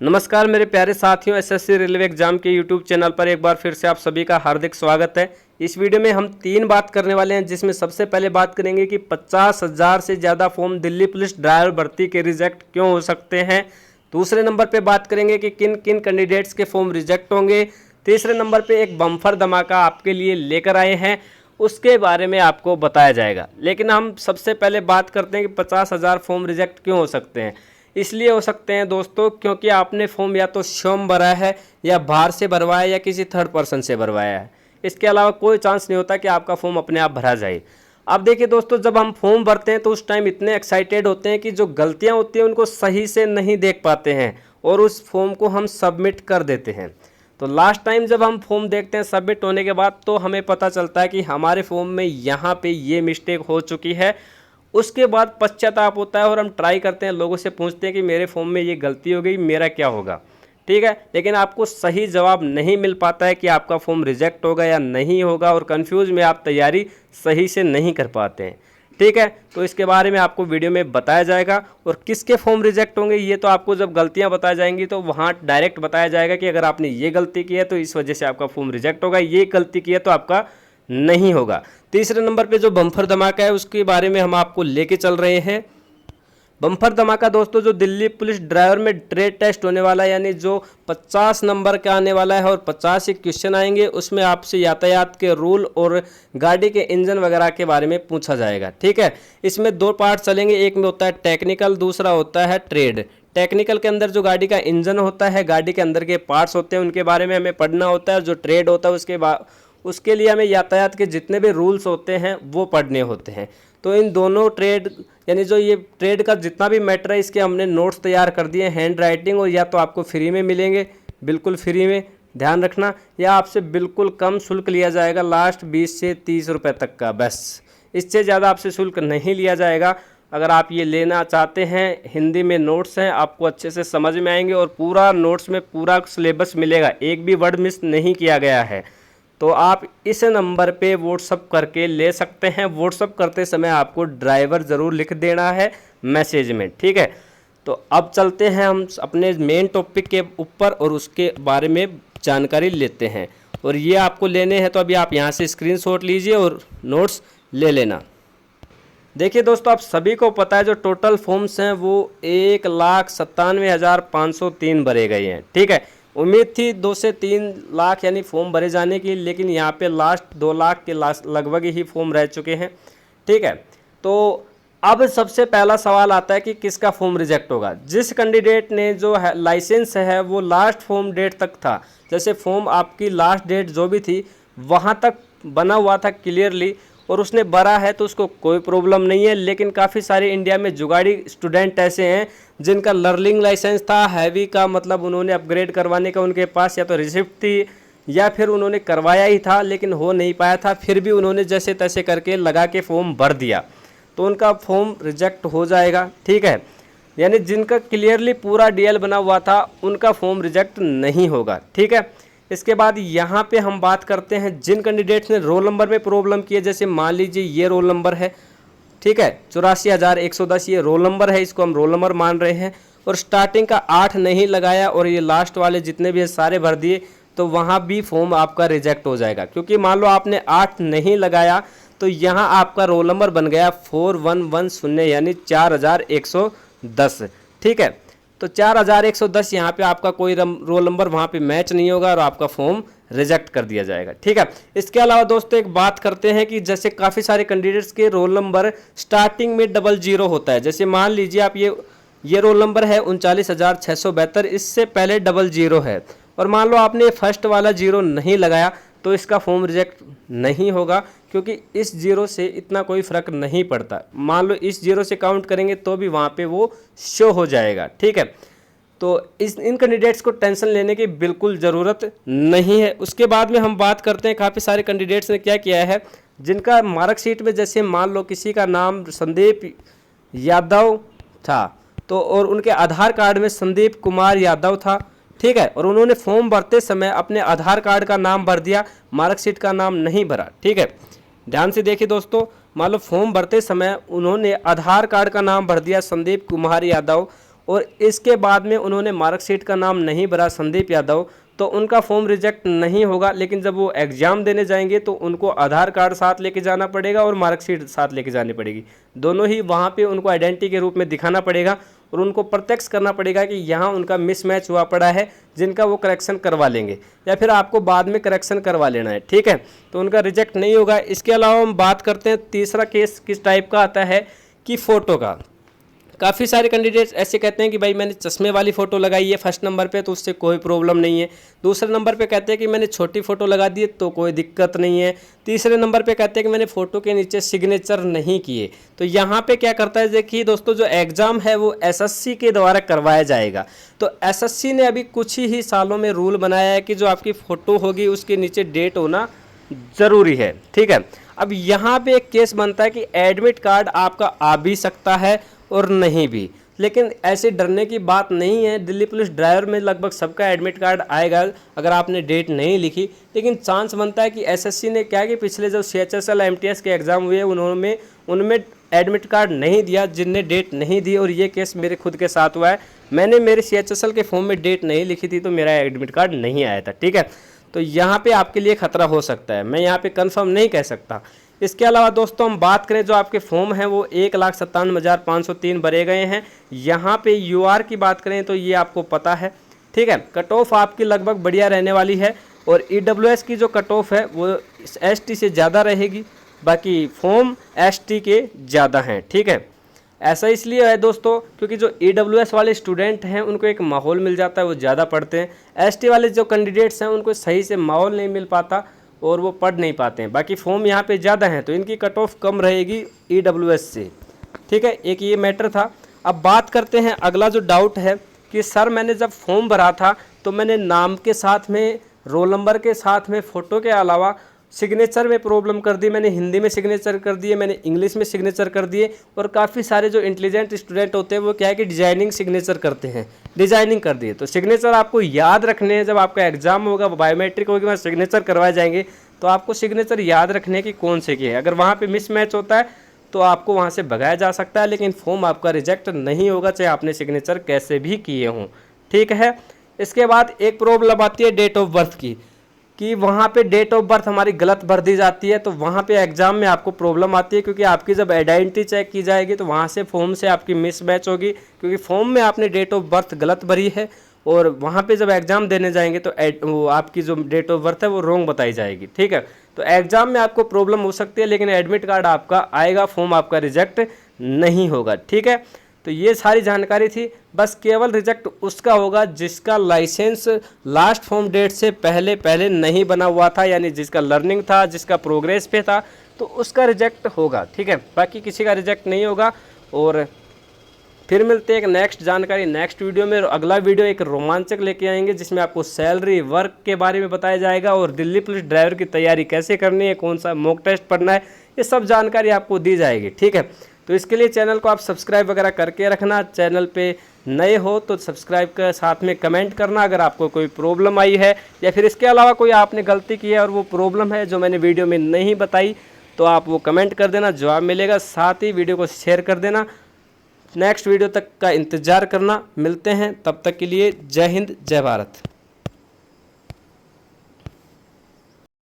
नमस्कार मेरे प्यारे साथियों, एसएससी रेलवे एग्जाम के यूट्यूब चैनल पर एक बार फिर से आप सभी का हार्दिक स्वागत है। इस वीडियो में हम 3 बात करने वाले हैं, जिसमें सबसे पहले बात करेंगे कि 50,000 से ज़्यादा फॉर्म दिल्ली पुलिस ड्राइवर भर्ती के रिजेक्ट क्यों हो सकते हैं। दूसरे नंबर पर बात करेंगे कि किन किन कैंडिडेट्स के फॉर्म रिजेक्ट होंगे। तीसरे नंबर पर एक बम्पर धमाका आपके लिए लेकर आए हैं, उसके बारे में आपको बताया जाएगा। लेकिन हम सबसे पहले बात करते हैं कि 50,000 फॉर्म रिजेक्ट क्यों हो सकते हैं। इसलिए हो सकते हैं दोस्तों, क्योंकि आपने फॉर्म या तो स्वयं भरा है या बाहर से भरवाया या किसी थर्ड पर्सन से भरवाया है। इसके अलावा कोई चांस नहीं होता कि आपका फॉर्म अपने आप भरा जाए। अब देखिए दोस्तों, जब हम फॉर्म भरते हैं तो उस टाइम इतने एक्साइटेड होते हैं कि जो गलतियां होती हैं उनको सही से नहीं देख पाते हैं और उस फॉर्म को हम सबमिट कर देते हैं। तो लास्ट टाइम जब हम फॉर्म देखते हैं सबमिट होने के बाद, तो हमें पता चलता है कि हमारे फॉर्म में यहाँ पे ये मिस्टेक हो चुकी है। उसके बाद पश्चाताप होता है और हम ट्राई करते हैं, लोगों से पूछते हैं कि मेरे फॉर्म में ये गलती हो गई, मेरा क्या होगा। ठीक है, लेकिन आपको सही जवाब नहीं मिल पाता है कि आपका फॉर्म रिजेक्ट होगा या नहीं होगा, और कंफ्यूज में आप तैयारी सही से नहीं कर पाते हैं। ठीक है, तो इसके बारे में आपको वीडियो में बताया जाएगा। और किसके फॉर्म रिजेक्ट होंगे ये तो आपको जब गलतियां बताई जाएंगी तो वहाँ डायरेक्ट बताया जाएगा कि अगर आपने ये गलती की है तो इस वजह से आपका फॉर्म रिजेक्ट होगा, ये गलती की है तो आपका नहीं होगा। तीसरे नंबर पे जो बम्पर धमाका है उसके बारे में हम आपको लेके चल रहे हैं। बम्पर धमाका दोस्तों, जो दिल्ली पुलिस ड्राइवर में ट्रेड टेस्ट होने वाला है, यानी जो 50 नंबर का आने वाला है और 50 ही क्वेश्चन आएंगे, उसमें आपसे यातायात के रूल और गाड़ी के इंजन वगैरह के बारे में पूछा जाएगा। ठीक है, इसमें 2 पार्ट चलेंगे, एक में होता है टेक्निकल, दूसरा होता है ट्रेड। टेक्निकल के अंदर जो गाड़ी का इंजन होता है, गाड़ी के अंदर के पार्ट्स होते हैं, उनके बारे में हमें पढ़ना होता है। और जो ट्रेड होता है उसके लिए हमें यातायात के जितने भी रूल्स होते हैं वो पढ़ने होते हैं। तो इन दोनों ट्रेड, यानी जो ये ट्रेड का जितना भी मैटर है, इसके हमने नोट्स तैयार कर दिए हैंड राइटिंग, और या तो आपको फ्री में मिलेंगे, बिल्कुल फ्री में, ध्यान रखना, या आपसे बिल्कुल कम शुल्क लिया जाएगा, लास्ट 20 से 30 रुपये तक का, बस इससे ज़्यादा आपसे शुल्क नहीं लिया जाएगा। अगर आप ये लेना चाहते हैं, हिंदी में नोट्स हैं, आपको अच्छे से समझ में आएंगे और पूरा नोट्स में पूरा सिलेबस मिलेगा, एक भी वर्ड मिस नहीं किया गया है। तो आप इस नंबर पे व्हाट्सअप करके ले सकते हैं। व्हाट्सअप करते समय आपको ड्राइवर ज़रूर लिख देना है मैसेज में। ठीक है, तो अब चलते हैं हम अपने मेन टॉपिक के ऊपर और उसके बारे में जानकारी लेते हैं। और ये आपको लेने हैं तो अभी आप यहाँ से स्क्रीनशॉट लीजिए और नोट्स ले लेना। देखिए दोस्तों, आप सभी को पता है जो टोटल फॉर्म्स हैं वो 1,97,503 भरे गए हैं। ठीक है, उम्मीद थी 2 से 3 लाख यानी फॉर्म भरे जाने की, लेकिन यहाँ पे लास्ट 2 लाख के लगभग ही फॉर्म रह चुके हैं। ठीक है, तो अब सबसे पहला सवाल आता है कि किसका फॉर्म रिजेक्ट होगा। जिस कैंडिडेट ने जो लाइसेंस है वो लास्ट फॉर्म डेट तक था, जैसे फॉर्म आपकी लास्ट डेट जो भी थी वहाँ तक बना हुआ था क्लियरली, और उसने भरा है तो उसको कोई प्रॉब्लम नहीं है। लेकिन काफ़ी सारे इंडिया में जुगाड़ी स्टूडेंट ऐसे हैं जिनका लर्निंग लाइसेंस था हैवी का, मतलब उन्होंने अपग्रेड करवाने का उनके पास या तो रिसिप्ट थी या फिर उन्होंने करवाया ही था लेकिन हो नहीं पाया था, फिर भी उन्होंने जैसे तैसे करके लगा के फॉर्म भर दिया, तो उनका फॉर्म रिजेक्ट हो जाएगा। ठीक है, यानी जिनका क्लियरली पूरा डीएल बना हुआ था उनका फॉर्म रिजेक्ट नहीं होगा। ठीक है, इसके बाद यहाँ पे हम बात करते हैं जिन कैंडिडेट्स ने रोल नंबर में प्रॉब्लम की है। जैसे मान लीजिए ये रोल नंबर है, ठीक है, 84,110 ये रोल नंबर है, इसको हम रोल नंबर मान रहे हैं, और स्टार्टिंग का 8 नहीं लगाया और ये लास्ट वाले जितने भी है सारे भर दिए, तो वहाँ भी फॉर्म आपका रिजेक्ट हो जाएगा। क्योंकि मान लो आपने 8 नहीं लगाया तो यहाँ आपका रोल नंबर बन गया 4110, यानी 4110। ठीक है, तो 4110 यहाँ पे आपका कोई रोल नंबर वहाँ पे मैच नहीं होगा और आपका फॉर्म रिजेक्ट कर दिया जाएगा। ठीक है, इसके अलावा दोस्तों एक बात करते हैं कि जैसे काफ़ी सारे कैंडिडेट्स के रोल नंबर स्टार्टिंग में 00 होता है। जैसे मान लीजिए आप ये रोल नंबर है 39,672, इससे पहले 00 है, और मान लो आपने फर्स्ट वाला 0 नहीं लगाया तो इसका फॉर्म रिजेक्ट नहीं होगा, क्योंकि इस 0 से इतना कोई फ़र्क नहीं पड़ता। मान लो इस 0 से काउंट करेंगे तो भी वहाँ पे वो शो हो जाएगा। ठीक है, तो इन कैंडिडेट्स को टेंशन लेने की बिल्कुल ज़रूरत नहीं है। उसके बाद में हम बात करते हैं काफ़ी सारे कैंडिडेट्स ने क्या किया है, जिनका मार्कशीट में जैसे मान लो किसी का नाम संदीप यादव था, तो और उनके आधार कार्ड में संदीप कुमार यादव था। ठीक है, और उन्होंने फॉर्म भरते समय अपने आधार कार्ड का नाम भर दिया, मार्कशीट का नाम नहीं भरा। ठीक है, ध्यान से देखिए दोस्तों, मान लो फॉर्म भरते समय उन्होंने आधार कार्ड का नाम भर दिया संदीप कुमार यादव, और इसके बाद में उन्होंने मार्कशीट का नाम नहीं भरा संदीप यादव, तो उनका फॉर्म रिजेक्ट नहीं होगा। लेकिन जब वो एग्ज़ाम देने जाएंगे तो उनको आधार कार्ड साथ लेके जाना पड़ेगा और मार्कशीट साथ लेके जानी पड़ेगी। दोनों ही वहाँ पे उनको आइडेंटिटी के रूप में दिखाना पड़ेगा और उनको प्रत्यक्ष करना पड़ेगा कि यहाँ उनका मिसमैच हुआ पड़ा है, जिनका वो करेक्शन करवा लेंगे या फिर आपको बाद में करेक्शन करवा लेना है, ठीक है। तो उनका रिजेक्ट नहीं होगा। इसके अलावा हम बात करते हैं तीसरा केस किस टाइप का आता है कि फ़ोटो का। काफ़ी सारे कैंडिडेट्स ऐसे कहते हैं कि भाई मैंने चश्मे वाली फ़ोटो लगाई है फर्स्ट नंबर पे तो उससे कोई प्रॉब्लम नहीं है। दूसरे नंबर पे कहते हैं कि मैंने छोटी फ़ोटो लगा दी है तो कोई दिक्कत नहीं है। तीसरे नंबर पे कहते हैं कि मैंने फ़ोटो के नीचे सिग्नेचर नहीं किए। तो यहाँ पे क्या करता है, देखिए दोस्तों, जो एग्ज़ाम है वो एसएससी के द्वारा करवाया जाएगा। तो एसएससी ने अभी कुछ ही सालों में रूल बनाया है कि जो आपकी फ़ोटो होगी उसके नीचे डेट होना ज़रूरी है, ठीक है। अब यहाँ पे एक केस बनता है कि एडमिट कार्ड आपका आ भी सकता है और नहीं भी, लेकिन ऐसे डरने की बात नहीं है। दिल्ली पुलिस ड्राइवर में लगभग सबका एडमिट कार्ड आएगा अगर आपने डेट नहीं लिखी, लेकिन चांस बनता है कि एसएससी ने क्या कि पिछले जब CHSL MTS के एग्ज़ाम हुए उनमें एडमिट कार्ड नहीं दिया जिनने डेट नहीं दी, और ये केस मेरे खुद के साथ हुआ है। मैंने मेरे CHSL के फॉर्म में डेट नहीं लिखी थी तो मेरा एडमिट कार्ड नहीं आया था, ठीक है। तो यहाँ पे आपके लिए खतरा हो सकता है, मैं यहाँ पे कंफर्म नहीं कह सकता। इसके अलावा दोस्तों हम बात करें, जो आपके फॉर्म हैं वो 1,97,503 भरे गए हैं। यहाँ पे UR की बात करें तो ये आपको पता है, ठीक है। कट ऑफ आपकी लगभग बढ़िया रहने वाली है और EWS की जो कट ऑफ है वो ST से ज़्यादा रहेगी, बाकी फॉर्म ST के ज़्यादा हैं, ठीक है। ऐसा इसलिए है दोस्तों क्योंकि जो EWS वाले स्टूडेंट हैं उनको एक माहौल मिल जाता है, वो ज़्यादा पढ़ते हैं। ST वाले जो कैंडिडेट्स हैं उनको सही से माहौल नहीं मिल पाता और वो पढ़ नहीं पाते हैं। बाकी फॉर्म यहाँ पे ज़्यादा हैं तो इनकी कट ऑफ कम रहेगी EWS से, ठीक है। एक ये मैटर था। अब बात करते हैं अगला जो डाउट है कि सर मैंने जब फॉर्म भरा था तो मैंने नाम के साथ में, रोल नंबर के साथ में, फ़ोटो के अलावा सिग्नेचर में प्रॉब्लम कर दी। मैंने हिंदी में सिग्नेचर कर दिए, मैंने इंग्लिश में सिग्नेचर कर दिए, और काफ़ी सारे जो इंटेलिजेंट स्टूडेंट होते हैं वो क्या है कि डिजाइनिंग सिग्नेचर करते हैं, डिजाइनिंग कर दिए। तो सिग्नेचर आपको याद रखने हैं, जब आपका एग्जाम होगा, बायोमेट्रिक होगी, वहाँ सिग्नेचर करवाए जाएंगे, तो आपको सिग्नेचर याद रखने की कौन से की है। अगर वहाँ पर मिसमैच होता है तो आपको वहाँ से भगाया जा सकता है, लेकिन फॉर्म आपका रिजेक्ट नहीं होगा चाहे आपने सिग्नेचर कैसे भी किए हों, ठीक है। इसके बाद एक प्रॉब्लम आती है डेट ऑफ बर्थ की, कि वहाँ पे डेट ऑफ बर्थ हमारी गलत भर दी जाती है, तो वहाँ पे एग्ज़ाम में आपको प्रॉब्लम आती है, क्योंकि आपकी जब आइडेंटिटी चेक की जाएगी तो वहाँ से फॉर्म से आपकी मिसमैच होगी, क्योंकि फॉर्म में आपने डेट ऑफ बर्थ गलत भरी है और वहाँ पे जब एग्ज़ाम देने जाएंगे तो वो आपकी जो डेट ऑफ बर्थ है वो रॉन्ग बताई जाएगी, ठीक है। तो एग्ज़ाम में आपको प्रॉब्लम हो सकती है, लेकिन एडमिट कार्ड आपका आएगा, फॉर्म आपका रिजेक्ट नहीं होगा, ठीक है। तो ये सारी जानकारी थी। बस केवल रिजेक्ट उसका होगा जिसका लाइसेंस लास्ट फॉर्म डेट से पहले नहीं बना हुआ था, यानी जिसका लर्निंग था, जिसका प्रोग्रेस पे था, तो उसका रिजेक्ट होगा, ठीक है। बाकी किसी का रिजेक्ट नहीं होगा। और फिर मिलते हैं एक नेक्स्ट जानकारी नेक्स्ट वीडियो में। अगला वीडियो एक रोमांचक लेके आएंगे जिसमें आपको सैलरी, वर्क के बारे में बताया जाएगा और दिल्ली पुलिस ड्राइवर की तैयारी कैसे करनी है, कौन सा मॉक टेस्ट पढ़ना है, ये सब जानकारी आपको दी जाएगी, ठीक है। तो इसके लिए चैनल को आप सब्सक्राइब वगैरह करके रखना। चैनल पे नए हो तो सब्सक्राइब के साथ में कमेंट करना अगर आपको कोई प्रॉब्लम आई है, या फिर इसके अलावा कोई आपने गलती की है और वो प्रॉब्लम है जो मैंने वीडियो में नहीं बताई, तो आप वो कमेंट कर देना, जवाब मिलेगा। साथ ही वीडियो को शेयर कर देना। नेक्स्ट वीडियो तक का इंतज़ार करना। मिलते हैं, तब तक के लिए जय हिंद, जय भारत।